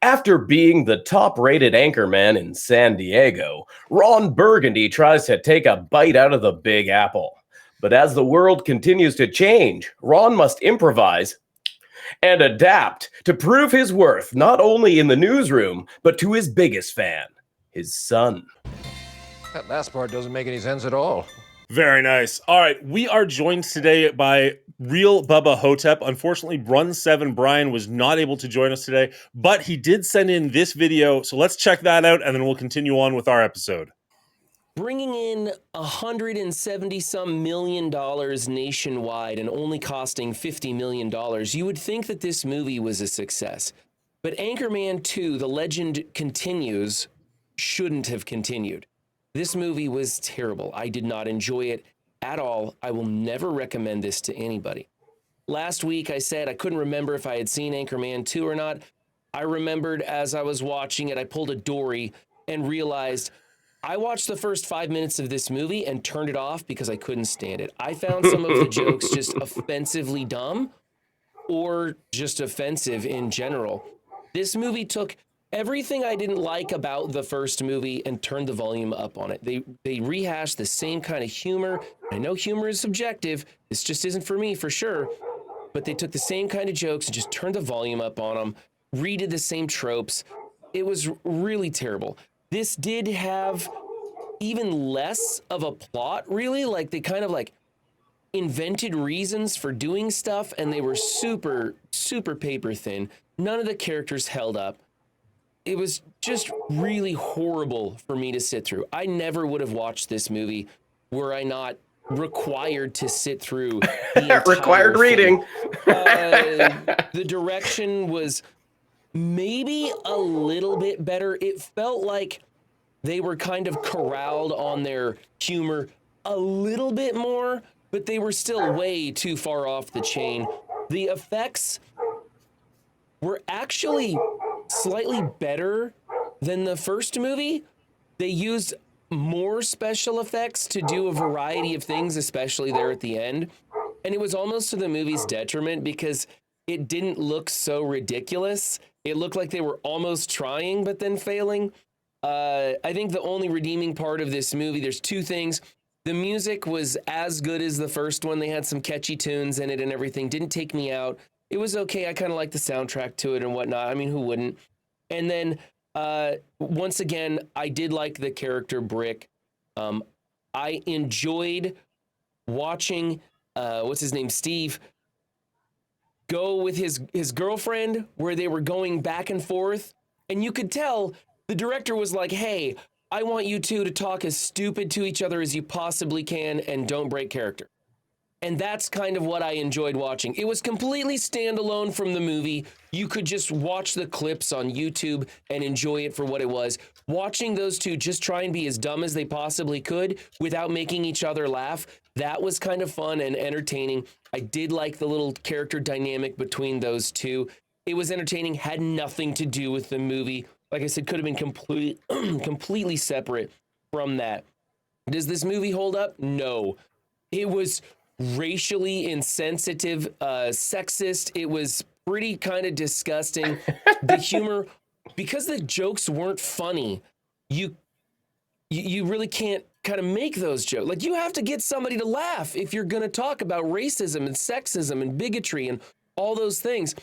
After being the top-rated anchorman in San Diego, Ron Burgundy tries to take a bite out of the Big Apple. But as the world continues to change, Ron must improvise and adapt to prove his worth not only in the newsroom, but to his biggest fan, his son. That last part doesn't make any sense at all. Very nice. All right, we are joined today by Real Bubba Hotep. Unfortunately, Run 7 Brian was not able to join us today, but he did send in this video, so let's check that out, and then we'll continue on with our episode. Bringing in $170-some million nationwide and only costing $50 million, you would think that this movie was a success. But Anchorman 2, The Legend Continues, shouldn't have continued. This movie was terrible. I did not enjoy it at all. I will never recommend this to anybody. Last week I said I couldn't remember if I had seen Anchorman 2 or not. I remembered as I was watching it, I pulled a Dory and realized I watched the first 5 minutes of this movie and turned it off because I couldn't stand it. I found some of the jokes just offensively dumb or just offensive in general. This movie took everything I didn't like about the first movie and turned the volume up on it. They rehashed the same kind of humor. I know humor is subjective. This just isn't for me for sure. But they took the same kind of jokes and just turned the volume up on them, redid the same tropes. It was really terrible. This did have even less of a plot, really. Like they kind of like invented reasons for doing stuff and they were super, super paper thin. None of the characters held up. It was just really horrible for me to sit through. I never would have watched this movie were I not required to sit through the entire Required thing. reading. The direction was maybe a little bit better. It felt like they were kind of corralled on their humor a little bit more, but they were still way too far off the chain. The effects were actually slightly better than the first movie. They used more special effects to do a variety of things, especially there at the end. And it was almost to the movie's detriment because it didn't look so ridiculous. It looked like they were almost trying, but then failing. I think the only redeeming part of this movie, there's two things. The music was as good as the first one. They had some catchy tunes in it and everything. Didn't take me out. It was okay. I kind of liked the soundtrack to it and whatnot. I mean, who wouldn't? And then, once again, I did like the character Brick. I enjoyed watching, what's his name, Steve, go with his girlfriend where they were going back and forth. And you could tell the director was like, hey, I want you two to talk as stupid to each other as you possibly can and don't break character. And that's kind of what I enjoyed watching. It was completely standalone from the movie. You could just watch the clips on YouTube and enjoy it for what it was. Watching those two just try and be as dumb as they possibly could without making each other laugh, that was kind of fun and entertaining. I did like the little character dynamic between those two. It was entertaining, had nothing to do with the movie. Like I said, could have been completely separate from that. Does this movie hold up? No. It was racially insensitive, sexist. It was pretty kind of disgusting. The humor, because the jokes weren't funny, you really can't kind of make those jokes. Like, you have to get somebody to laugh if you're going to talk about racism and sexism and bigotry and all those things.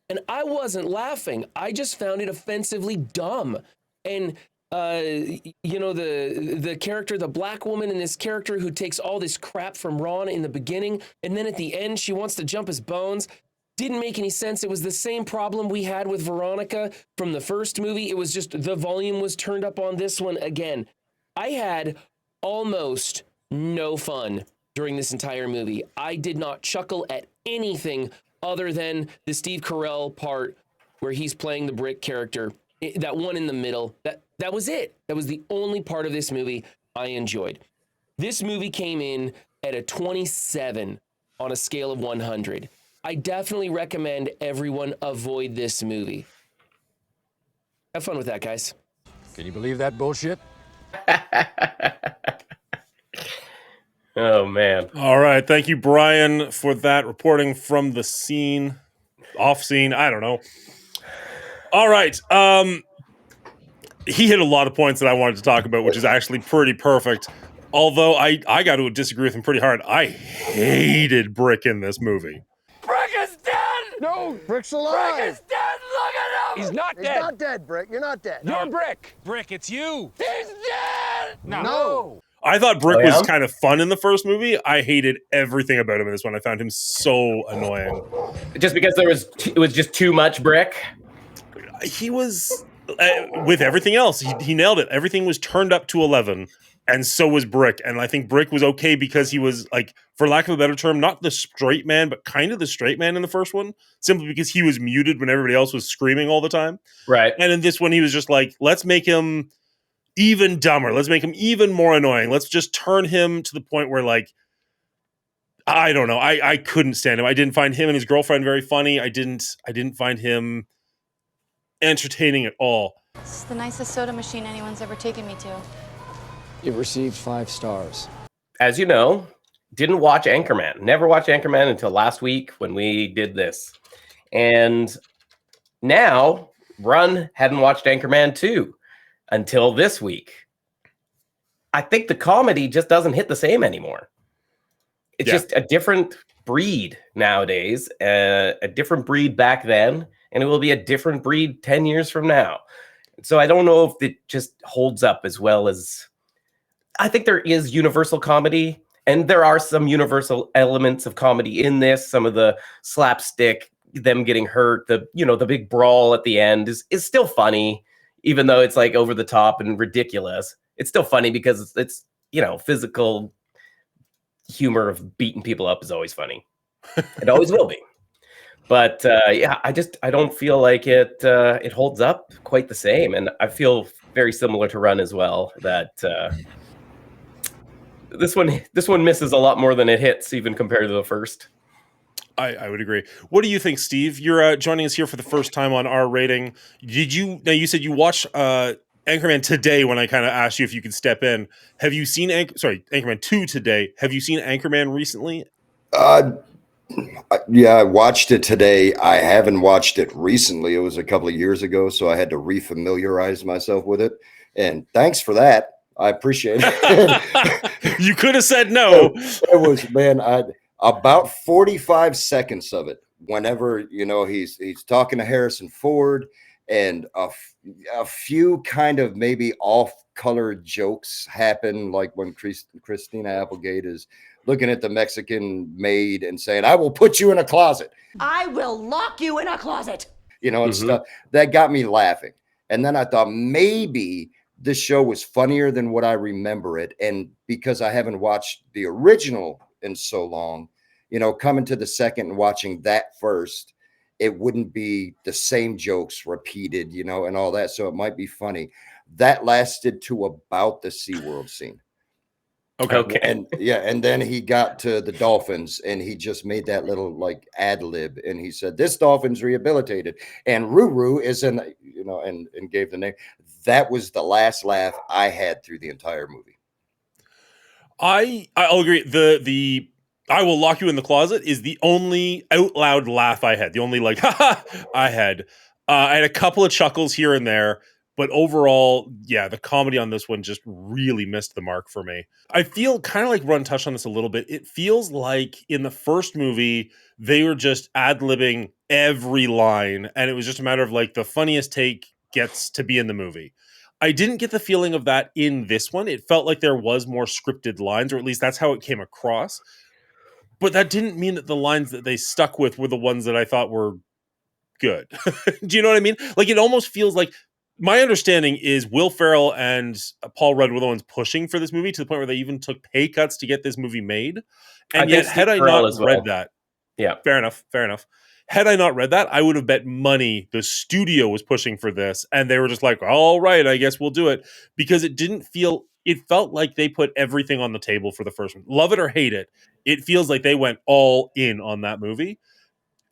And I wasn't laughing. I just found it offensively dumb. And the character, the black woman in this character who takes all this crap from Ron in the beginning, and then at the end she wants to jump his bones, didn't make any sense. It was the same problem we had with Veronica from the first movie. It was just the volume was turned up on this one again. I had almost no fun during this entire movie. I did not chuckle at anything other than the Steve Carell part where he's playing the Brick character. That one in the middle, that was it. That was the only part of this movie I enjoyed. This movie came in at a 27 on a scale of 100. I definitely recommend everyone avoid this movie. Have fun with that, guys. Can you believe that bullshit? Oh, man. All right. Thank you, Brian, for that reporting from the scene, off scene. I don't know. All right. He hit a lot of points that I wanted to talk about, which is actually pretty perfect. Although I got to disagree with him pretty hard. I hated Brick in this movie. Brick is dead! No, Brick's alive. Brick is dead! Look at him! He's not He's dead. not dead, Brick. You're not dead. You're Brick. Brick, it's you. He's dead! No. I thought Brick Oh, yeah? was kind of fun in the first movie. I hated everything about him in this one. I found him so annoying. Just because it was just too much Brick. He was with everything else. He nailed it. Everything was turned up to 11, and so was Brick. And I think Brick was okay because he was, like, for lack of a better term, not the straight man, but kind of the straight man in the first one, simply because he was muted when everybody else was screaming all the time. Right. And in this one, he was just like, let's make him even dumber. Let's make him even more annoying. Let's just turn him to the point where, like, I don't know. I couldn't stand him. I didn't find him and his girlfriend very funny. I didn't find him entertaining at all. It's the nicest soda machine anyone's ever taken me to. You've received 5 stars. As you know, didn't watch Anchorman. Never watched Anchorman until last week when we did this. And now, Run hadn't watched Anchorman 2 until this week. I think the comedy just doesn't hit the same anymore. It's just a different breed nowadays, a different breed back then, and it will be a different breed 10 years from now. So I don't know if it just holds up as well as... I think there is universal comedy, and there are some universal elements of comedy in this. Some of the slapstick, them getting hurt, the big brawl at the end is still funny, even though it's like over the top and ridiculous. It's still funny because it's physical humor of beating people up is always funny. It always will be. But I don't feel like it holds up quite the same, and I feel very similar to Run as well. That this one misses a lot more than it hits, even compared to the first. I would agree. What do you think, Steve? You're joining us here for the first time on our rating. Now you said you watched Anchorman today when I kind of asked you if you could step in. Have you seen Anchorman 2 today? Have you seen Anchorman recently? Yeah, I watched it today. I haven't watched it recently. It was a couple of years ago, so I had to refamiliarize myself with it. And thanks for that. I appreciate it. You could have said no. It was, man, about 45 seconds of it. Whenever, he's talking to Harrison Ford, and a few kind of maybe off-color jokes happen, like when Christina Applegate is looking at the Mexican maid and saying, "I will put you in a closet. I will lock you in a closet." And stuff. That got me laughing. And then I thought maybe this show was funnier than what I remember it. And because I haven't watched the original in so long, coming to the second and watching that first, it wouldn't be the same jokes repeated, and all that. So it might be funny. That lasted to about the SeaWorld scene. Okay. And then he got to the dolphins, and he just made that little like ad lib, and he said, "This dolphin's rehabilitated, and Ruru is in," and gave the name. That was the last laugh I had through the entire movie. I'll agree. The "I will lock you in the closet" is the only out loud laugh I had. The only like I had. I had a couple of chuckles here and there. But overall, yeah, the comedy on this one just really missed the mark for me. I feel kind of like Run touched on this a little bit. It feels like in the first movie, they were just ad-libbing every line. And it was just a matter of like the funniest take gets to be in the movie. I didn't get the feeling of that in this one. It felt like there was more scripted lines, or at least that's how it came across. But that didn't mean that the lines that they stuck with were the ones that I thought were good. Do you know what I mean? Like, it almost feels like... My understanding is Will Ferrell and Paul Rudd were the ones pushing for this movie to the point where they even took pay cuts to get this movie made. And yet, had I not read that, fair enough. Had I not read that, I would have bet money the studio was pushing for this, and they were just like, "All right, I guess we'll do it," because it felt like they put everything on the table for the first one. Love it or hate it, it feels like they went all in on that movie,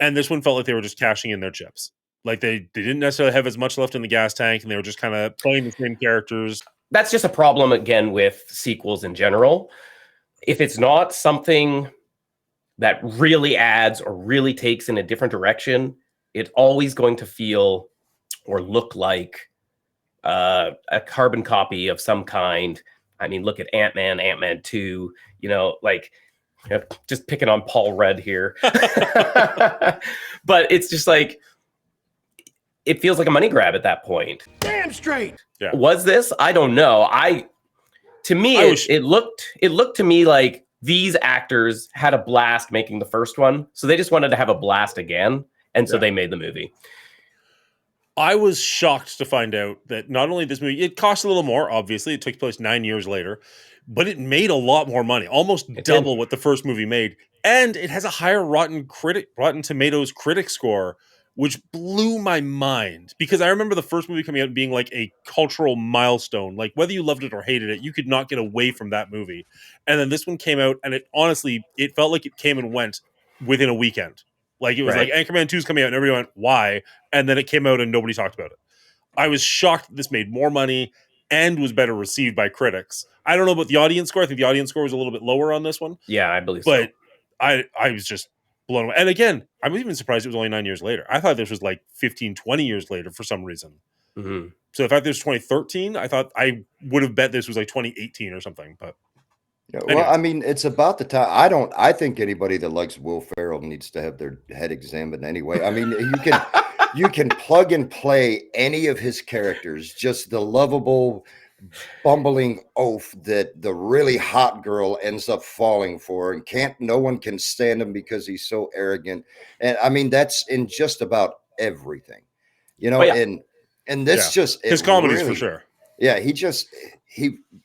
and this one felt like they were just cashing in their chips. Like they didn't necessarily have as much left in the gas tank, and they were just kind of playing the same characters. That's just a problem, again, with sequels in general. If it's not something that really adds or really takes in a different direction, it's always going to feel or look like a carbon copy of some kind. I mean, look at Ant-Man, Ant-Man 2, like, just picking on Paul Rudd here. But it's just like, it feels like a money grab at that point. Damn straight. Yeah. Was this? I don't know. To me, it looked to me like these actors had a blast making the first one, so they just wanted to have a blast again, and so they made the movie. I was shocked to find out that not only this movie, it cost a little more, obviously. It took place 9 years later, but it made a lot more money, almost double what the first movie made. And it has a higher Rotten Tomatoes critic score, which blew my mind. Because I remember the first movie coming out being like a cultural milestone. Like, whether you loved it or hated it, you could not get away from that movie. And then this one came out, and it felt like it came and went within a weekend. Like, it was like Anchorman 2 is coming out, and everybody went, why? And then it came out, and nobody talked about it. I was shocked that this made more money and was better received by critics. I don't know about the audience score. I think the audience score was a little bit lower on this one. Yeah, I believe but so. I was just blown away. And again, I'm even surprised it was only 9 years later. I thought this was like 15, 20 years later for some reason. Mm-hmm. So the fact this was 2013, I would have bet this was like 2018 or something. But yeah, anyway. well, I mean, it's about the time. I think anybody that likes Will Ferrell needs to have their head examined anyway. I mean, you can plug and play any of his characters, just the lovable, bumbling oaf that the really hot girl ends up falling for, and no one can stand him because he's so arrogant. And I mean, that's in just about everything, and this just his comedies for sure. Yeah,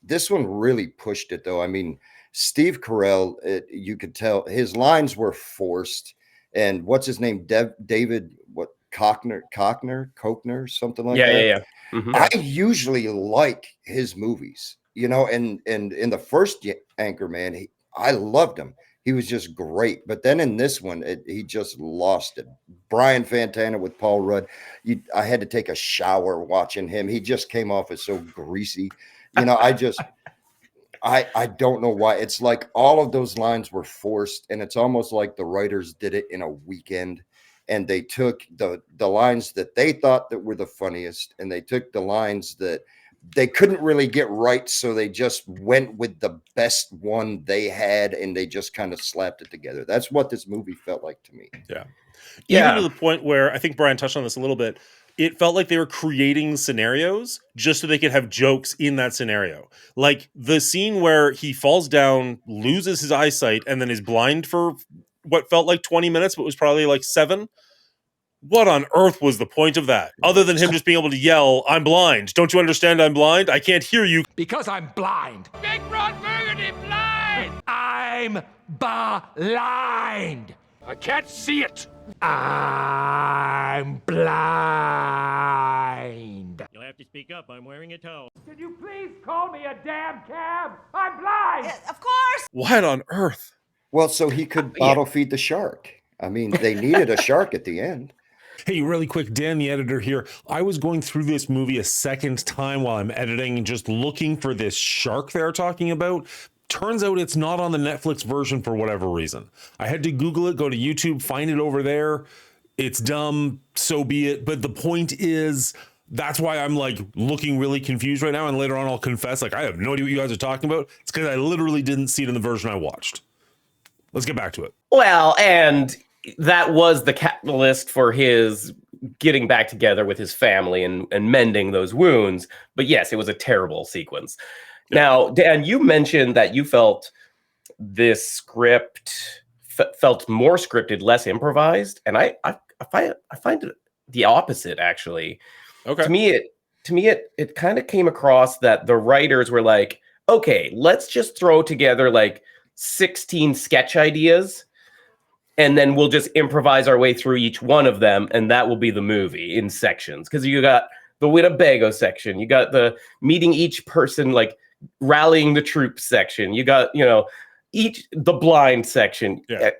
this one really pushed it, though. I mean, Steve Carell, you could tell his lines were forced. And what's his name? David, Koechner, something like that. Yeah. Mm-hmm. I usually like his movies, and in the first Anchorman, I loved him. He was just great. But then in this one, he just lost it. Brian Fantana with Paul Rudd. I had to take a shower watching him. He just came off as so greasy. I don't know why. It's like all of those lines were forced, and it's almost like the writers did it in a weekend. And they took the lines that they thought that were the funniest, and they took the lines that they couldn't really get right, so they just went with the best one they had, and they just kind of slapped it together. That's what this movie felt like to me. Yeah. Even to the point where I think Brian touched on this a little bit. It felt like they were creating scenarios just so they could have jokes in that scenario. Like the scene where he falls down, loses his eyesight, and then is blind for what felt like 20 minutes, but was probably like 7. What on earth was the point of that? Other than him just being able to yell, I'm blind. Don't you understand I'm blind? I can't hear you. Because I'm blind. Big Ron Burgundy blind. I'm blind. I can't see it. I'm blind. You'll have to speak up. I'm wearing a towel. Can you please call me a damn cab? I'm blind. Of course. What on earth? Well, so he could bottle feed the shark. I mean, they needed a shark at the end. Hey, really quick, Dan, the editor here. I was going through this movie a second time while I'm editing and just looking for this shark they're talking about. Turns out it's not on the Netflix version for whatever reason. I had to Google it, go to YouTube, find it over there. It's dumb, so be it. But the point is, that's why I'm like looking really confused right now. And later on, I'll confess, like, I have no idea what you guys are talking about. It's because I literally didn't see it in the version I watched. Let's get back to it. Well, and that was the catalyst for his getting back together with his family and mending those wounds. But yes, it was a terrible sequence. Yeah. Now, Dan, you mentioned that you felt this script felt more scripted, less improvised. And I find it the opposite, actually. Okay. To me, it kind of came across that the writers were like, okay, let's just throw together like 16 sketch ideas, and then we'll just improvise our way through each one of them, and that will be the movie in sections. Because you got the Winnebago section, you got the meeting each person, like rallying the troops section, you got the blind section. Yeah.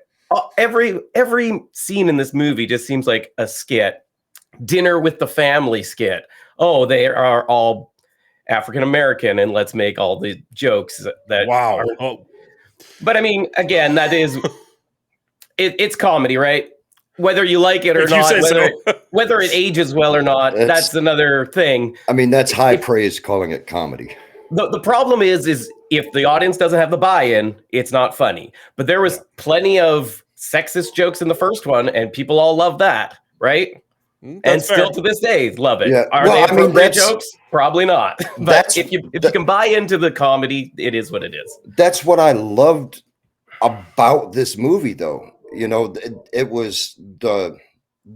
Every scene in this movie just seems like a skit. Dinner with the family skit. Oh, they are all African American, and let's make all the jokes that. Wow. But I mean, again, that is it's comedy, right? Whether you like it or not, Whether it ages well or not, that's another thing. I mean, that's high praise calling it comedy. The problem is if the audience doesn't have the buy-in, it's not funny. But there was plenty of sexist jokes in the first one, and people all love that, right? And still to this day, love it. Yeah. Are they appropriate jokes? Probably not. But if you can buy into the comedy, it is what it is. That's what I loved about this movie, though. You know, it was the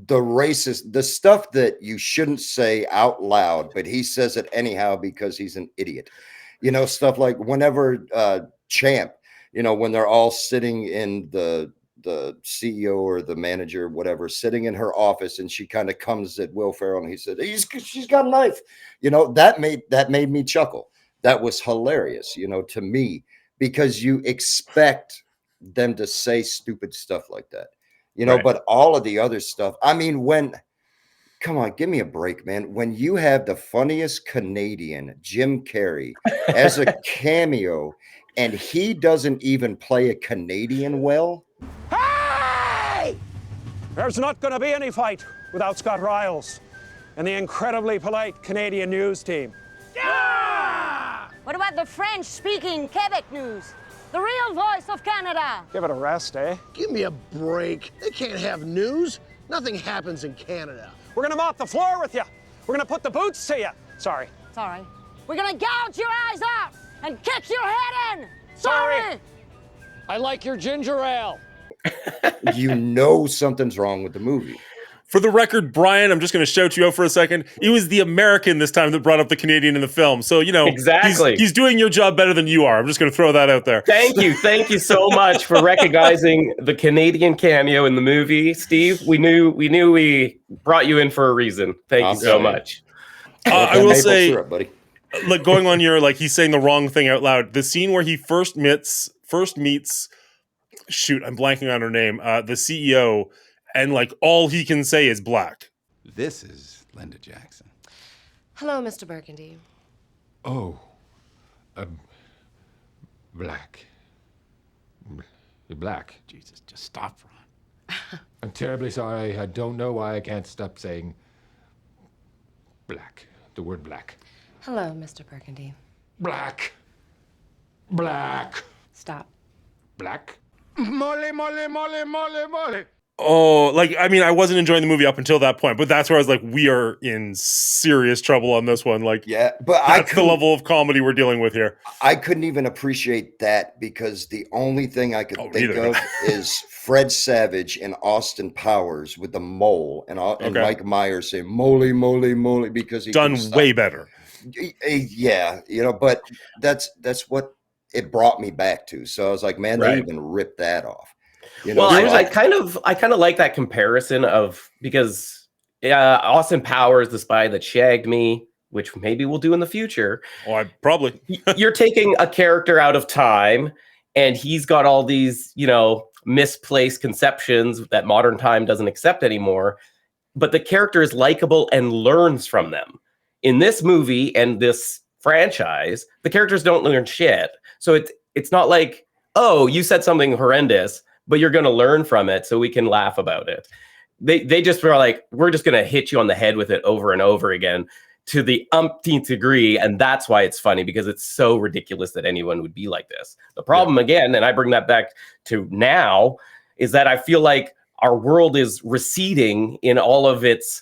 racist, the stuff that you shouldn't say out loud, but he says it anyhow because he's an idiot. You know, stuff like whenever Champ, you know, when they're all sitting in the CEO or the manager, whatever, sitting in her office, and she kind of comes at Will Ferrell, and he said, "She's got a knife." You know, that made me chuckle. That was hilarious, you know, to me, because you expect them to say stupid stuff like that, you know. But all of the other stuff, I mean, come on, give me a break, man. When you have the funniest Canadian, Jim Carrey, as a cameo, and he doesn't even play a Canadian well. Hey! There's not going to be any fight without Scott Riles and the incredibly polite Canadian news team. Yeah! What about the French-speaking Quebec news? The real voice of Canada. Give it a rest, eh? Give me a break. They can't have news. Nothing happens in Canada. We're going to mop the floor with you. We're going to put the boots to you. Sorry. Sorry. We're going to gouge your eyes out and kick your head in. Sorry. I like your ginger ale. You know something's wrong with the movie. For the record, Brian, I'm just going to shout you out for a second. It was the American this time that brought up the Canadian in the film. So, you know, exactly. He's doing your job better than you are. I'm just going to throw that out there. Thank you so much for recognizing the Canadian cameo in the movie, Steve. We knew we brought you in for a reason. Thank you so much. I will say, syrup, buddy. Like going on your, like he's saying the wrong thing out loud. The scene where he first meets, shoot, I'm blanking on her name, the CEO. And like all he can say is black. This is Linda Jackson. Hello, Mr. Burgundy. Oh, black. You're black. Jesus, just stop, Ron. I'm terribly sorry. I don't know why I can't stop saying black. The word black. Hello, Mr. Burgundy. Black. Black. Stop. Black. Mole, mole, mole, mole, mole. Oh, like, I mean, I wasn't enjoying the movie up until that point, but that's where I was like, we are in serious trouble on this one. Like, yeah, but that's the level of comedy we're dealing with here. I couldn't even appreciate that because the only thing I could think of is Fred Savage and Austin Powers with the mole and Mike Myers saying "moly, moly, moly" because he done way better. Yeah, you know, but that's what it brought me back to. So I was like, man, they even ripped that off. You know, well, I kind of like that comparison of because Austin Powers, the spy that shagged me, which maybe we'll do in the future. Oh, I probably. You're taking a character out of time, and he's got all these, you know, misplaced conceptions that modern time doesn't accept anymore. But the character is likable and learns from them. In this movie and this franchise, the characters don't learn shit. So it's not like, oh, you said something horrendous, but you're going to learn from it so we can laugh about it. They just were like, we're just going to hit you on the head with it over and over again to the umpteenth degree. And that's why it's funny, because it's so ridiculous that anyone would be like this. The problem again, and I bring that back to now, is that I feel like our world is receding in all of its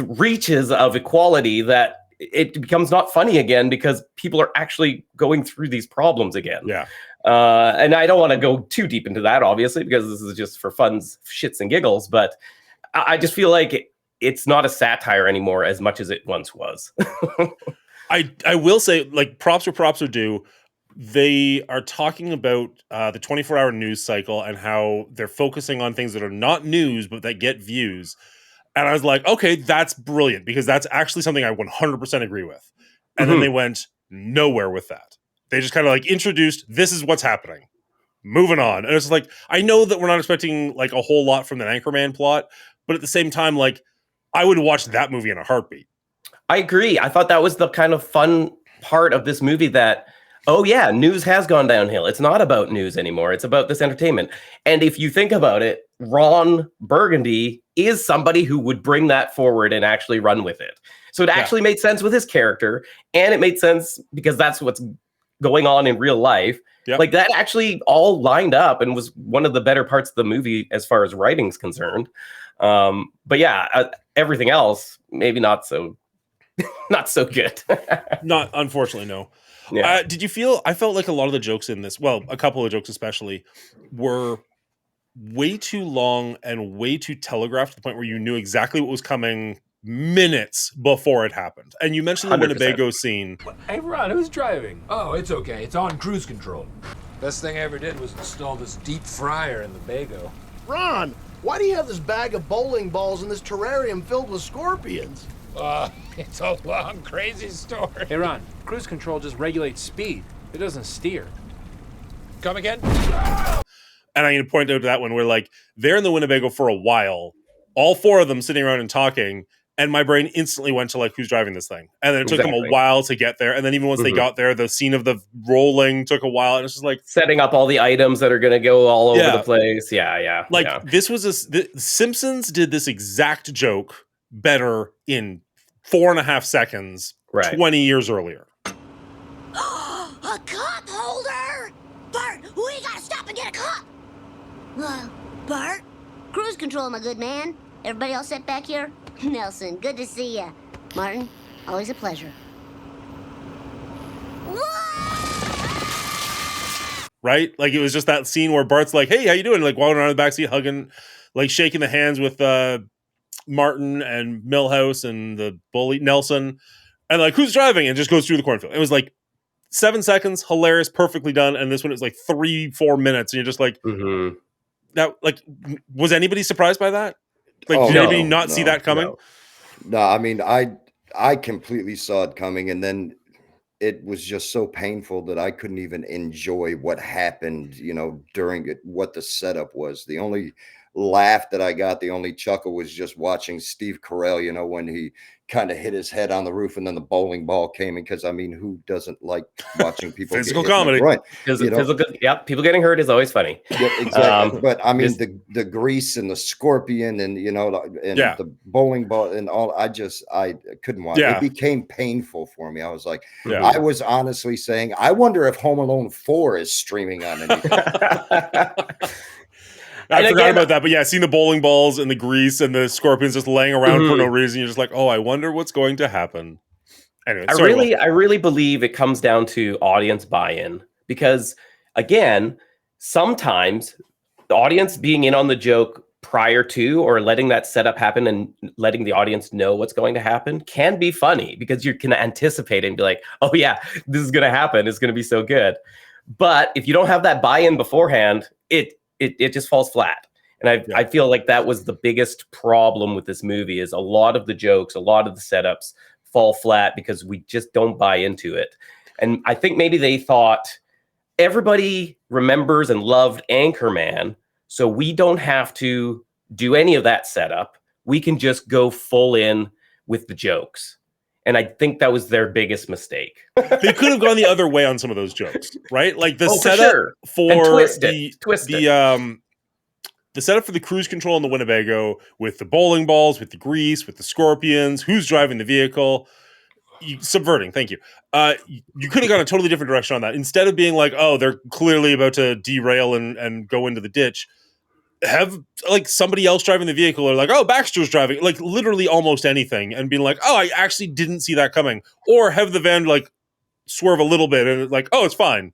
reaches of equality, that it becomes not funny again because people are actually going through these problems again. Yeah. And I don't want to go too deep into that, obviously, because this is just for funs, shits and giggles. But I just feel like it's not a satire anymore as much as it once was. I will say, like, props are due. They are talking about the 24-hour news cycle and how they're focusing on things that are not news, but that get views. And I was like, okay, that's brilliant, because that's actually something I 100% agree with. And then they went nowhere with that. They just kind of like introduced, this is what's happening. Moving on. And it's like, I know that we're not expecting like a whole lot from the Anchorman plot, but at the same time, like, I would watch that movie in a heartbeat. I agree. I thought that was the kind of fun part of this movie, that, oh yeah, news has gone downhill. It's not about news anymore. It's about this entertainment. And if you think about it, Ron Burgundy is somebody who would bring that forward and actually run with it. So it actually made sense with his character, and it made sense because that's what's going on in real life. Yep. Like that actually all lined up and was one of the better parts of the movie as far as writing's concerned. But yeah, everything else maybe not so good. Not unfortunately, no. Yeah. Did you feel? I felt like a lot of the jokes in this, well, a couple of jokes especially, were way too long and way too telegraphed to the point where you knew exactly what was coming minutes before it happened. And you mentioned the 100%. Winnebago scene. Hey, Ron, who's driving? Oh, it's okay. It's on cruise control. Best thing I ever did was install this deep fryer in the Bago. Ron, why do you have this bag of bowling balls in this terrarium filled with scorpions? It's a long, crazy story. Hey, Ron, cruise control just regulates speed. It doesn't steer. Come again? And I'm going to point out that one where like they're in the Winnebago for a while, all four of them sitting around and talking. And my brain instantly went to like, who's driving this thing? And then it took them a while to get there. And then even once they got there, the scene of the rolling took a while. And it's just like setting up all the items that are going to go all over the place. Yeah. Like this was the Simpsons did this exact joke better in 4.5 seconds, 20 years earlier. A cup holder! Bart, we gotta stop and get a cup! Bart? Cruise control, my good man. Everybody all set back here? Nelson, good to see ya. Martin, always a pleasure. Right? Like it was just that scene where Bart's like, hey, how you doing? Like walking around the backseat, hugging, like shaking the hands with Martin and Milhouse and the bully Nelson. And like, who's driving? And just goes through the cornfield. It was like 7 seconds, hilarious, perfectly done. And this one is like 3-4 minutes. And you're just like, that, like, was anybody surprised by that? Like, did anybody not see that coming? No, I mean, I completely saw it coming, and then it was just so painful that I couldn't even enjoy what happened, during it, what the setup was. The only laugh that I got, the only chuckle was just watching Steve Carell, when he kind of hit his head on the roof and then the bowling ball came in, because I mean, who doesn't like watching people physical get hit comedy, right? People getting hurt is always funny. Yeah, exactly. But I mean, the grease and the scorpion and the bowling ball and all, I couldn't watch. It became painful for me. I was like, I was honestly saying, I wonder if Home Alone 4 is streaming on anything. I forgot about that, but yeah, seeing the bowling balls and the grease and the scorpions just laying around for no reason, you're just like, oh, I wonder what's going to happen. Anyway, I really believe it comes down to audience buy-in, because again, sometimes the audience being in on the joke prior to, or letting that setup happen and letting the audience know what's going to happen, can be funny because you can anticipate and be like, oh yeah, this is going to happen. It's going to be so good. But if you don't have that buy-in beforehand, it just falls flat. And I feel like that was the biggest problem with this movie, is a lot of the jokes, a lot of the setups fall flat because we just don't buy into it. And I think maybe they thought everybody remembers and loved Anchorman, so we don't have to do any of that setup. We can just go full in with the jokes. And I think that was their biggest mistake. They could have gone the other way on some of those jokes, right? Like the setup for the setup for the cruise control in the Winnebago, with the bowling balls, with the grease, with the scorpions, who's driving the vehicle, subverting. Thank you. You could have gone a totally different direction on that. Instead of being like, oh, they're clearly about to derail and go into the ditch, have like somebody else driving the vehicle, or like, oh, Baxter's driving, like literally almost anything, and being like, oh, I actually didn't see that coming. Or have the van like swerve a little bit and like, oh, it's fine.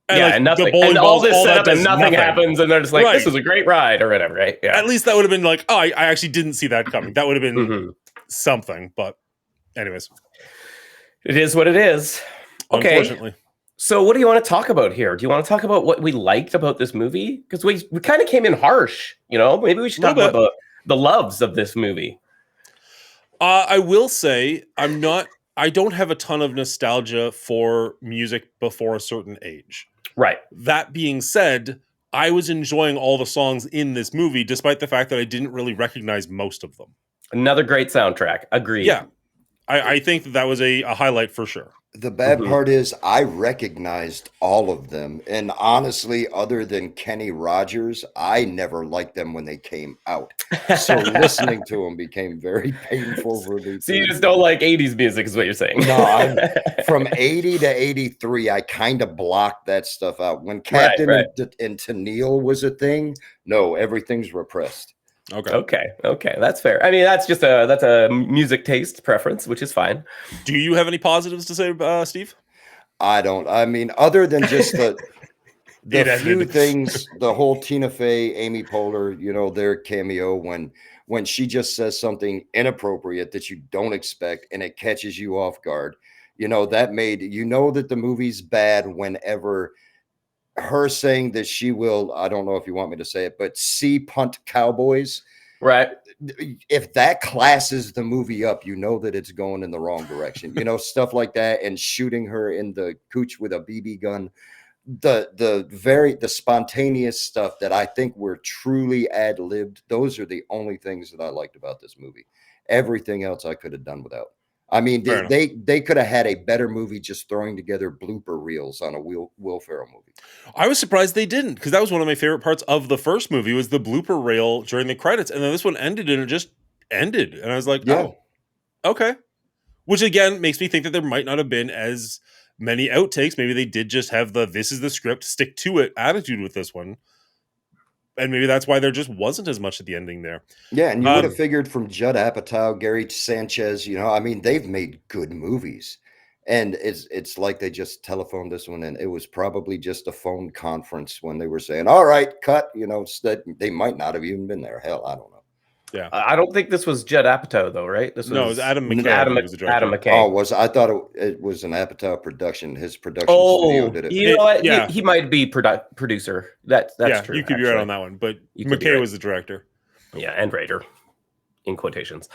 And and nothing, and all this setup and nothing happens, and they're just like, this is a great ride or whatever, right? Yeah. At least that would have been like, oh, I actually didn't see that coming. That would have been something. But anyways, it is what it is. Okay. Unfortunately. So what do you want to talk about here? Do you want to talk about what we liked about this movie? Because we kind of came in harsh, maybe we should talk about the loves of this movie. I will say I don't have a ton of nostalgia for music before a certain age. Right. That being said, I was enjoying all the songs in this movie, despite the fact that I didn't really recognize most of them. Another great soundtrack. Agreed. Yeah. I think that was a highlight for sure. The bad part is I recognized all of them. And honestly, other than Kenny Rogers, I never liked them when they came out. So listening to them became very painful for me. So you just don't like 80s music is what you're saying. No, from 80 to 83, I kind of blocked that stuff out. When Captain and Tennille was a thing, no, everything's repressed. Okay. That's fair. I mean, that's a music taste preference, which is fine. Do you have any positives to say, Steve? I don't. I mean, other than just the few things, the whole Tina Fey, Amy Poehler, you know, their cameo when she just says something inappropriate that you don't expect and it catches you off guard. You know, that made you know that the movie's bad whenever her saying that she will, I don't know if you want me to say it, but punt cowboys. Right. If that classes the movie up, you know that it's going in the wrong direction. You know, stuff like that, and shooting her in the cooch with a BB gun. The spontaneous stuff that I think were truly ad-libbed, those are the only things that I liked about this movie. Everything else I could have done without. I mean, they could have had a better movie just throwing together blooper reels on a Will Ferrell movie. I was surprised they didn't, because that was one of my favorite parts of the first movie was the blooper reel during the credits, and then this one ended and it just ended, and I was like, oh, okay. Which again makes me think that there might not have been as many outtakes. Maybe they did just have this is the script, stick to it attitude with this one. And maybe that's why there just wasn't as much at the ending there. Yeah, and you would have figured from Judd Apatow, Gary Sanchez, you know, I mean, they've made good movies. And it's like they just telephoned this one, and it was probably just a phone conference when they were saying, all right, cut, you know, they might not have even been there. Hell, I don't know. Yeah, I don't think this was Judd Apatow though, right? This was it was Adam McKay. Adam McKay. Oh, I thought it was an Apatow production. His production studio did it. You know what? Yeah. He might be producer. That's true. You could be right on that one, but McKay was the director. Yeah, and writer, in quotations.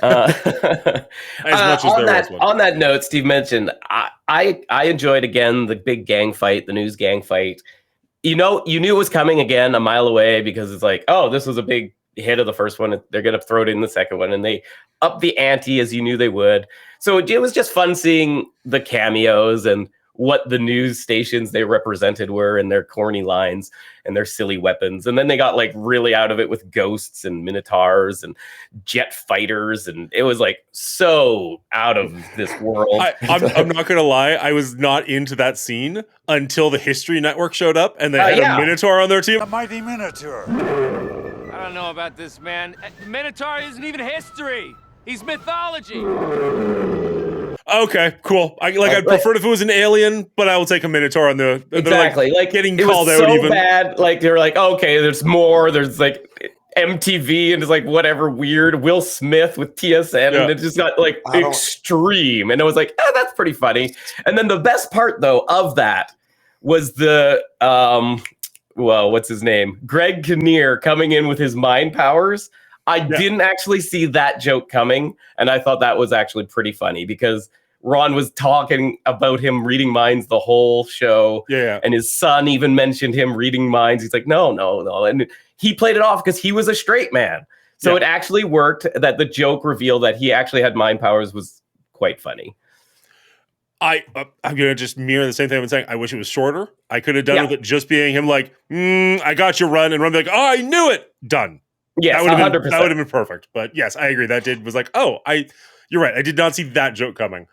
As much as there was one. On that note, Steve mentioned I enjoyed again the big gang fight, the news gang fight. You know, you knew it was coming again a mile away because it's like, oh, this was a big hit of the first one. They're going to throw it in the second one, and they up the ante as you knew they would. So it was just fun seeing the cameos and what the news stations they represented were and their corny lines and their silly weapons. And then they got like really out of it with ghosts and minotaurs and jet fighters. And it was like so out of this world. I'm not going to lie. I was not into that scene until the History Network showed up and they had a minotaur on their team. A mighty minotaur. I don't know about this, man. Minotaur isn't even history. He's mythology. Okay, cool. I'd prefer if it was an alien, but I will take a minotaur on the exactly like getting it called was out so even bad. Like they're like, okay, there's more. There's like MTV and it's like whatever weird Will Smith with TSN, and it just got like extreme. And it was like, that's pretty funny. And then the best part though of that was the what's his name? Greg Kinnear coming in with his mind powers. I didn't actually see that joke coming, and I thought that was actually pretty funny because Ron was talking about him reading minds the whole show. Yeah. And his son even mentioned him reading minds. He's like, no. And he played it off because he was a straight man. So it actually worked that the joke reveal that he actually had mind powers was quite funny. I'm going to just mirror the same thing I've been saying. I wish it was shorter. I could have done with it just being him like, I got your run. And Ron be like, oh, I knew it. Done. Yes, that would have been perfect. But yes, I agree. That was like, you're right. I did not see that joke coming.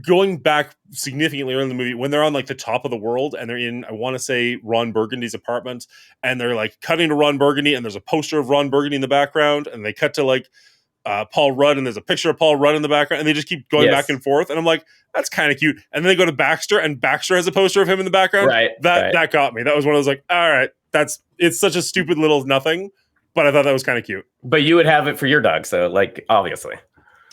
Going back significantly early in the movie, when they're on like the top of the world and they're in, I want to say Ron Burgundy's apartment, and they're like cutting to Ron Burgundy, and there's a poster of Ron Burgundy in the background, and they cut to like Paul Rudd, and there's a picture of Paul Rudd in the background, and they just keep going back and forth, and I'm like, that's kind of cute. And then they go to Baxter, and Baxter has a poster of him in the background. That got me. That was one of those like, all right, it's such a stupid little nothing, but I thought that was kind of cute. But you would have it for your dog, so like obviously.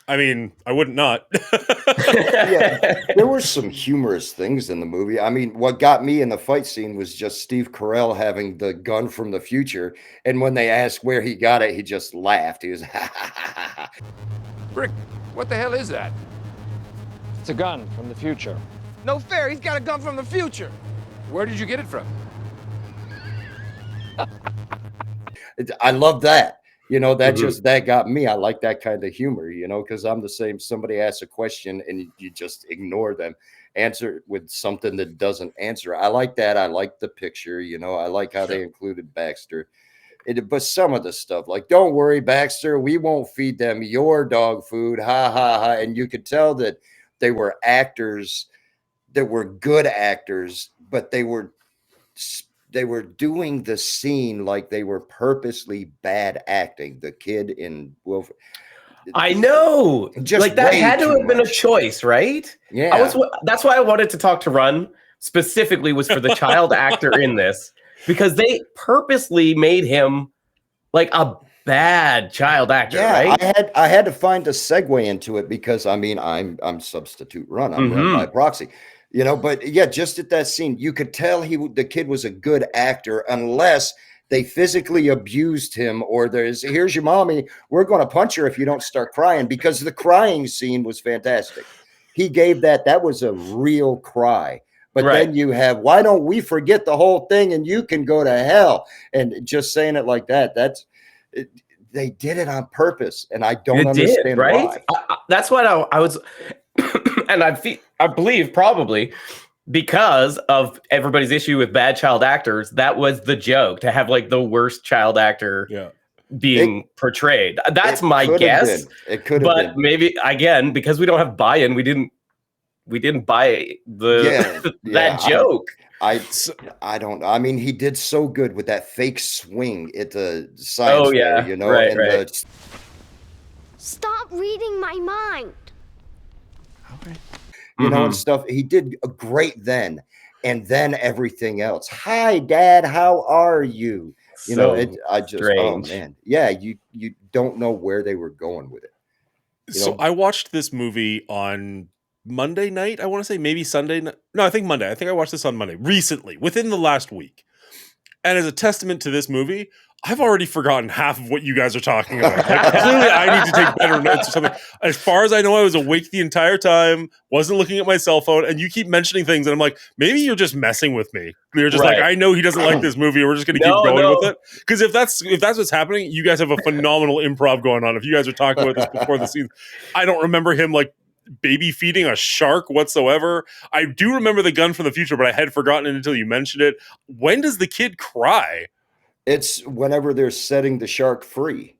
I mean, I wouldn't not. Yeah, there were some humorous things in the movie. I mean, what got me in the fight scene was just Steve Carell having the gun from the future, and when they asked where he got it, he just laughed. He was, Rick, what the hell is that? It's a gun from the future. No fair, he's got a gun from the future. Where did you get it from? I love that. You know, that Mhm. that got me. I like that kind of humor, you know, because I'm the same. Somebody asks a question and you just ignore them, answer it with something that doesn't answer. I like that. I like the picture, you know, I like how they included Baxter. But some of the stuff, like, don't worry, Baxter, we won't feed them your dog food. Ha ha ha. And you could tell that they were actors that were good actors, but they were doing the scene like they were purposely bad acting. The kid in Wolf. I know. Just Like that way had to too have been a much. choice, right? Yeah. That's why I wanted to talk to Run specifically was for the child actor in this because they purposely made him like a bad child actor, Yeah, right? I had to find a segue into it because I mean I'm substitute Run. I'm Run by Mhm. proxy. You know, but yeah, just at that scene, you could tell the kid was a good actor unless they physically abused him or here's your mommy, we're going to punch her if you don't start crying, because the crying scene was fantastic. He gave that was a real cry. But Right. then you have, why don't we forget the whole thing and you can go to hell? And just saying it like that, they did it on purpose, and I don't It did, understand right? why. That's what I was, and I believe probably because of everybody's issue with bad child actors, that was the joke to have like the worst child actor being portrayed. That's It my could have guess. been. It could have But been. maybe again because we don't have buy-in, we didn't buy the that joke. I don't. I mean, he did so good with that fake swing at the science Oh fair, yeah, you know, right, and right. Stop reading my mind. you know, Mm-hmm. and stuff. He did great then, and then everything else. Hi, Dad. How are you? You know, So I just, oh strange. man, yeah. You don't know where they were going with it. You So know, I watched this movie on Monday night. I want to say maybe Sunday. No, I think Monday. I think I watched this on Monday recently, within the last week. And as a testament to this movie, I've already forgotten half of what you guys are talking about. Like, clearly, I need to take better notes or something. As far as I know, I was awake the entire time, wasn't looking at my cell phone, and you keep mentioning things, and I'm like, maybe you're just messing with me. You're just like, Right. I know he doesn't like this movie. We're just going to keep No, going with no. it. Because if that's what's happening, you guys have a phenomenal improv going on. If you guys are talking about this before the scene, I don't remember him like baby feeding a shark whatsoever. I do remember the gun from the future, but I had forgotten it until you mentioned it. When does the kid cry? it's whenever they're setting the shark free.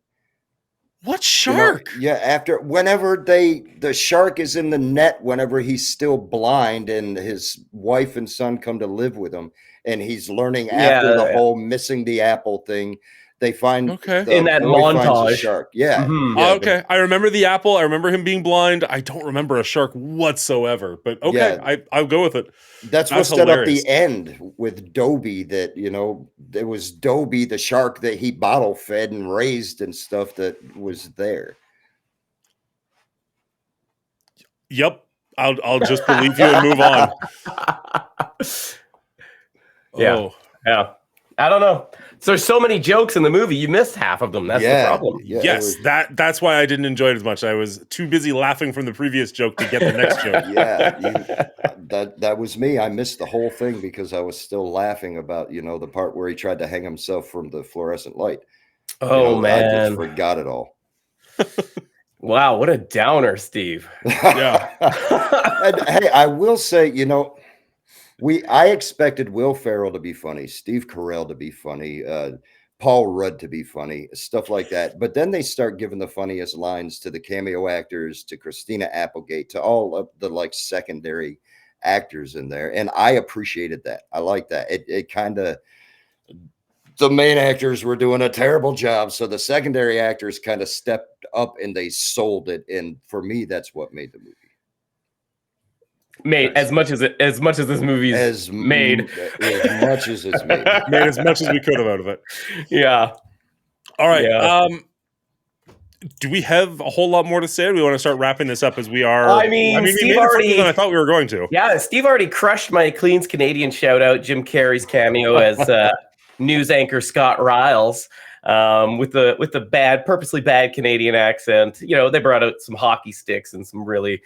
What You know, shark? yeah, whenever the shark is in the net, whenever he's still blind and his wife and son come to live with him, and he's learning after the Yeah. whole missing the apple thing, they find Okay. In the that boy finds a montage. shark. Yeah. Mhm. Yeah. Okay. I remember the apple. I remember him being blind. I don't remember a shark whatsoever. But okay, Yeah. I'll go with it. That's what That's set up hilarious. the end with Dobie, that, you know, there was Dobie, the shark that he bottle fed and raised and stuff, that was there. Yep. I'll just believe you and move on. Yeah. Oh. Yeah. I don't know. So there's so many jokes in the movie, you missed half of them. That's the problem. Yeah, it Yes, was- that's why I didn't enjoy it as much. I was too busy laughing from the previous joke to get the next joke. Yeah, that was me. I missed the whole thing because I was still laughing about, you know, the part where he tried to hang himself from the fluorescent light. Oh, I just man. forgot it all. Wow, what a downer, Steve. Yeah. And, hey, I will say, you know, I expected Will Ferrell to be funny, Steve Carell to be funny, Paul Rudd to be funny, stuff like that. But then they start giving the funniest lines to the cameo actors, to Christina Applegate, to all of the like secondary actors in there. And I appreciated that. I like that. It kind of, the main actors were doing a terrible job. So the secondary actors kind of stepped up and they sold it. And for me, that's what made the movie. Made as much as this movie's made. As much as it's made. Made as much as we could have out of it. Yeah. All right. Yeah. Do we have a whole lot more to say? Or do we want to start wrapping this up as we are? I mean, we Steve made it already- further than I thought we were going to. Yeah, Steve already crushed my Cleans Canadian shout out, Jim Carrey's cameo as news anchor Scott Riles, with the purposely bad Canadian accent. You know, they brought out some hockey sticks and some really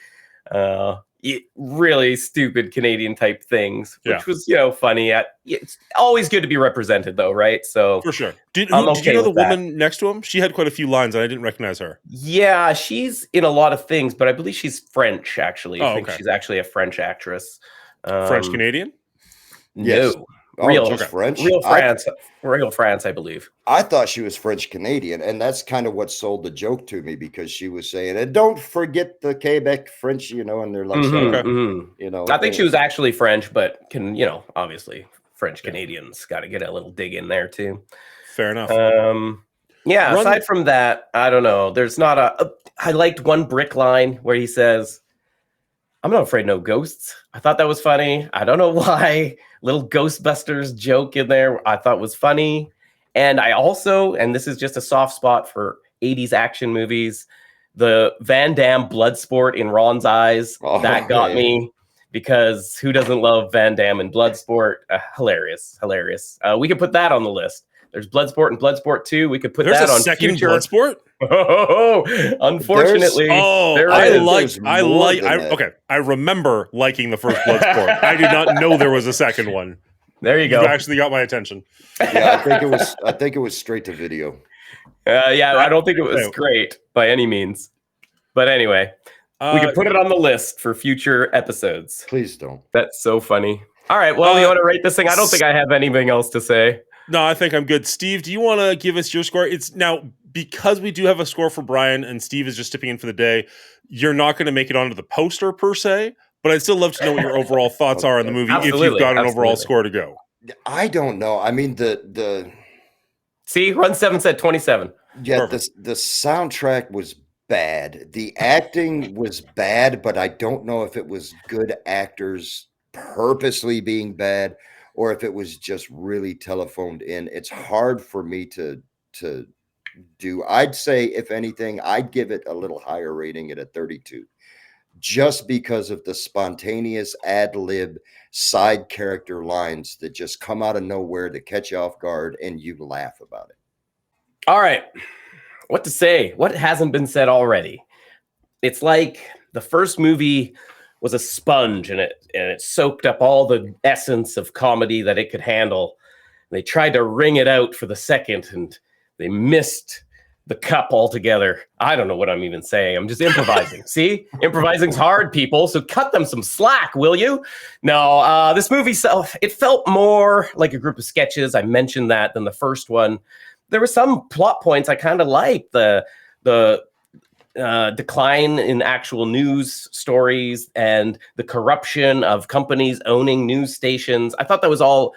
really stupid Canadian type things, Yeah. which was, funny. It's always good to be represented, though, right? So For sure. Did I'm you okay know the with that. woman next to him? She had quite a few lines, and I didn't recognize her. Yeah, she's in a lot of things, but I believe she's French, actually. I Oh, think okay. she's actually a French actress. French Canadian? Yes. No. Oh, just French? Real France, I believe. I thought she was French Canadian, and that's kind of what sold the joke to me, because she was saying, and don't forget the Quebec French, and they're like, shut up. I think she was actually French, but obviously French Canadians got to get a little dig in there too. Fair enough. Aside from that, I don't know. There's not I liked one Brick line where he says, "I'm not afraid no ghosts." I thought that was funny. I don't know why. Little Ghostbusters joke in there I thought was funny. And I also, and this is just a soft spot for 80s action movies, the Van Damme blood sport in Ron's eyes, that got me, because who doesn't love Van Damme and Bloodsport? Hilarious. We could put that on the list. There's Bloodsport and Bloodsport 2. We could put that on second future. Bloodsport? Unfortunately, I remember liking the first Bloodsport. I did not know there was a second one. There you go. You actually got my attention. Yeah, I think it was straight to video. I don't think it was great by any means. But anyway, we can put it on the list for future episodes. Please don't. That's so funny. All right, well, you want to rate this thing? I don't think I have anything else to say. No, I think I'm good. Steve, do you want to give us your score? It's now, because we do have a score for Brian and Steve is just tipping in for the day, you're not going to make it onto the poster per se, but I'd still love to know what your overall thoughts are on the movie if you've got an overall score to go. I don't know. I mean, the See, Run 7 said 27. Yeah, the soundtrack was bad. The acting was bad, but I don't know if it was good actors purposely being bad or if it was just really telephoned in. It's hard for me to do. I'd say, if anything, I'd give it a little higher rating at a 32. Just because of the spontaneous ad-lib side character lines that just come out of nowhere to catch you off guard and you laugh about it. All right. What to say? What hasn't been said already? It's like the first movie was a sponge and it soaked up all the essence of comedy that it could handle. They tried to wring it out for the second and they missed the cup altogether. I don't know what I'm even saying. I'm just improvising. See? Improvising's hard, people. So cut them some slack, will you? No, this movie, it felt more like a group of sketches. I mentioned that than the first one. There were some plot points I kind of liked. The decline in actual news stories and the corruption of companies owning news stations. I thought that was all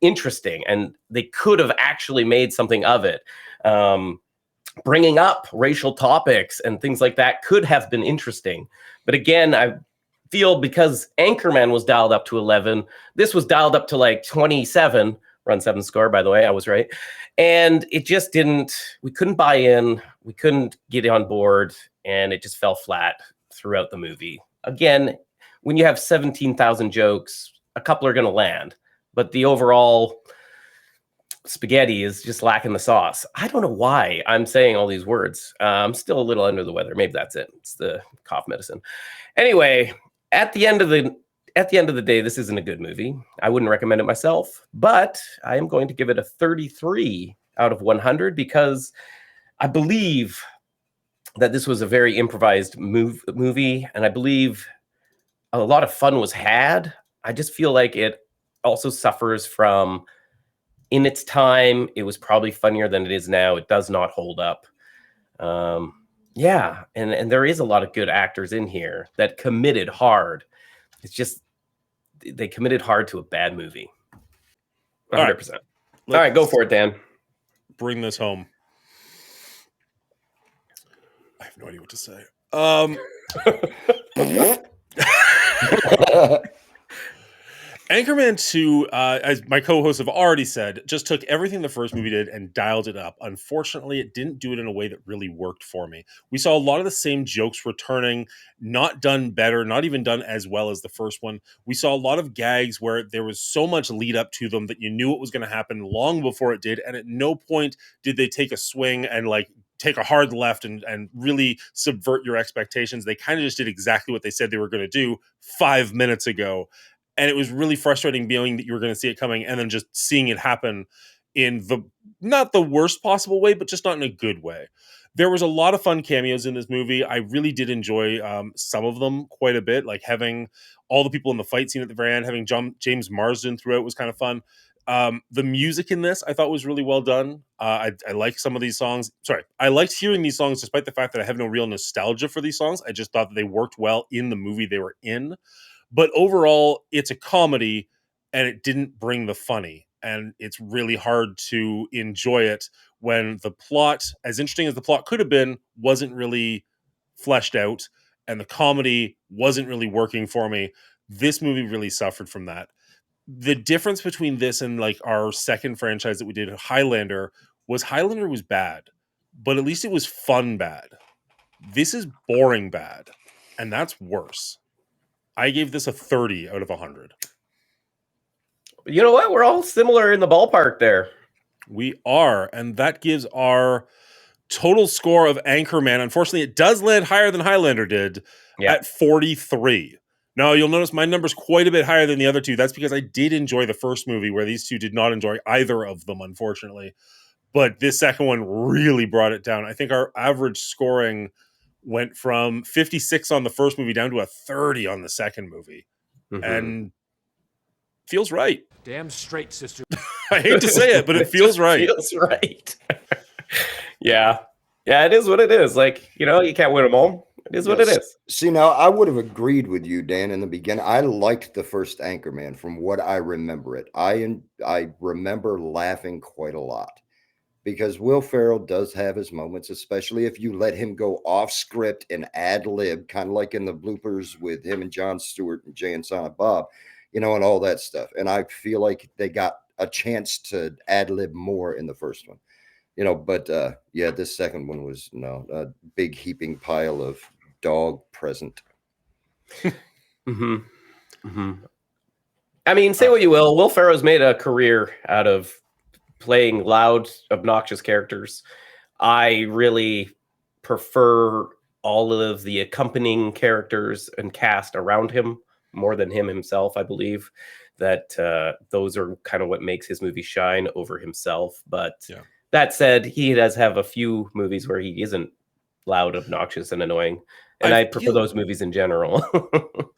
interesting, and they could have actually made something of it. Bringing up racial topics and things like that could have been interesting. But again, I feel because Anchorman was dialed up to 11, this was dialed up to like 27. Run 7 score, by the way, I was right. And it just we couldn't buy in, we couldn't get on board, and it just fell flat throughout the movie. Again, when you have 17,000 jokes, a couple are going to land, but the overall spaghetti is just lacking the sauce. I don't know why I'm saying all these words. I'm still a little under the weather. Maybe that's it. It's the cough medicine. Anyway, at the end of the day, this isn't a good movie. I wouldn't recommend it myself, but I am going to give it a 33 out of 100 because I believe that this was a very improvised movie, and I believe a lot of fun was had. I just feel like it also suffers from, in its time, it was probably funnier than it is now. It does not hold up. And there is a lot of good actors in here that committed hard. It's just they committed hard to a bad movie. 100%. All right, go for it, Dan. Bring this home. I have no idea what to say. Anchorman 2, as my co-hosts have already said, just took everything the first movie did and dialed it up. Unfortunately, it didn't do it in a way that really worked for me. We saw a lot of the same jokes returning, not done better, not even done as well as the first one. We saw a lot of gags where there was so much lead up to them that you knew it was going to happen long before it did, and at no point did they take a swing and take a hard left and really subvert your expectations. They kind of just did exactly what they said they were going to do 5 minutes ago. And it was really frustrating knowing that you were going to see it coming and then just seeing it happen in the not the worst possible way, but just not in a good way. There was a lot of fun cameos in this movie. I really did enjoy some of them quite a bit, like having all the people in the fight scene at the very end, having James Marsden throughout was kind of fun. The music in this I thought was really well done. I like some of these songs. Sorry, I liked hearing these songs despite the fact that I have no real nostalgia for these songs. I just thought that they worked well in the movie they were in. But overall, it's a comedy and it didn't bring the funny. And it's really hard to enjoy it when the plot, as interesting as the plot could have been, wasn't really fleshed out and the comedy wasn't really working for me. This movie really suffered from that. The difference between this and like our second franchise that we did, Highlander was bad, but at least it was fun bad. This is boring bad, and that's worse. I gave this a 30 out of 100. You know what? We're all similar in the ballpark there. We are, and that gives our total score of Anchorman. Unfortunately, it does land higher than Highlander did at 43. Now, you'll notice my number's quite a bit higher than the other two. That's because I did enjoy the first movie, where these two did not enjoy either of them, unfortunately. But this second one really brought it down. I think our average scoring went from 56 on the first movie down to a 30 on the second movie. Mm-hmm. And feels right. Damn straight, sister. I hate to say it, but it feels right. Feels right. Yeah. Yeah, it is what it is. Like, you know, you can't win them all. It is what it is. See, now I would have agreed with you, Dan, in the beginning. I liked the first Anchorman from what I remember it. I remember laughing quite a lot because Will Ferrell does have his moments, especially if you let him go off script and ad lib, kind of like in the bloopers with him and Jon Stewart and Jay and Silent Bob, you know, and all that stuff. And I feel like they got a chance to ad lib more in the first one. You know, but yeah, this second one was a big heaping pile of dog present. Mm-hmm. Mm-hmm. I mean, say what you will, Will Ferrell's made a career out of playing loud, obnoxious characters. I really prefer all of the accompanying characters and cast around him more than him himself. I believe that those are kind of what makes his movie shine over himself. But that said, he does have a few movies where he isn't loud, obnoxious, and annoying. And I prefer those movies in general.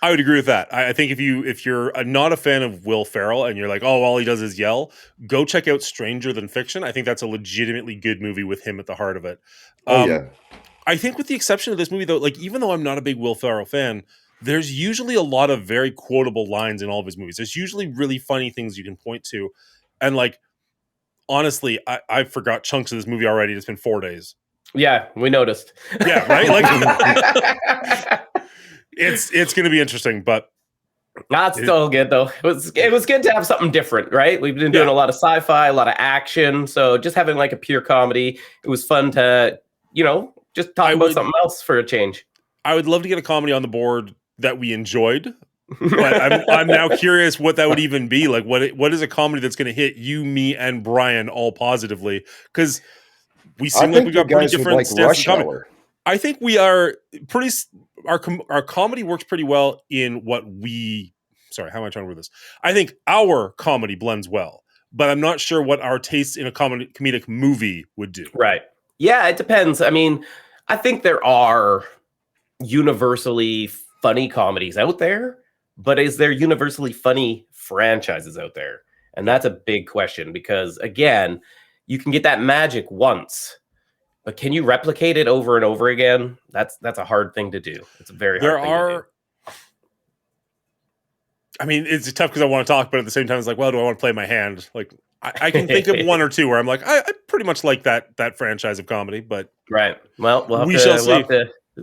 I would agree with that. I think if you're not a fan of Will Ferrell and you're like, oh, all he does is yell, go check out Stranger Than Fiction. I think that's a legitimately good movie with him at the heart of it. I think with the exception of this movie, though, like even though I'm not a big Will Ferrell fan, there's usually a lot of very quotable lines in all of his movies. There's usually really funny things you can point to. And like, honestly, I forgot chunks of this movie already. It's been 4 days. Yeah, we noticed. Yeah, right? Like it's going to be interesting, but that's still good though. It was good to have something different, right? We've been doing a lot of sci-fi, a lot of action, so just having like a pure comedy, it was fun to, just talk about something else for a change. I would love to get a comedy on the board that we enjoyed. But I'm now curious what that would even be. Like what is a comedy that's going to hit you, me, and Brian all positively? Because we seem like we got pretty different stances of comedy. I think we are pretty. Our comedy works pretty well in what we. Sorry, how am I trying to word this? I think our comedy blends well, but I'm not sure what our tastes in a comedic movie would do. Right. Yeah, it depends. I mean, I think there are universally funny comedies out there, but is there universally funny franchises out there? And that's a big question because, again, you can get that magic once, but can you replicate it over and over again? That's a hard thing to do. It's a very hard thing to do. I mean, it's tough because I want to talk, but at the same time, it's like, well, do I want to play my hand? Like, I can think of one or two where I'm like, I pretty much like that franchise of comedy, but right. Well, we shall see.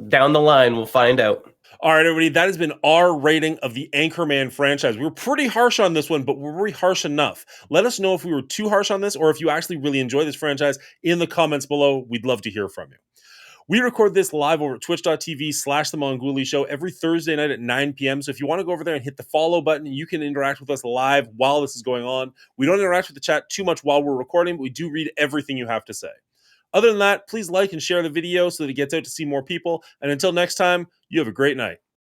Down the line, we'll find out. All right, everybody, that has been our rating of the Anchorman franchise. We were pretty harsh on this one, but were we harsh enough? Let us know if we were too harsh on this or if you actually really enjoy this franchise in the comments below. We'd love to hear from you. We record this live over at twitch.tv/The Mongoolie Show every Thursday night at 9 p.m. So if you want to go over there and hit the follow button, you can interact with us live while this is going on. We don't interact with the chat too much while we're recording, but we do read everything you have to say. Other than that, please like and share the video so that it gets out to see more people. And until next time, you have a great night.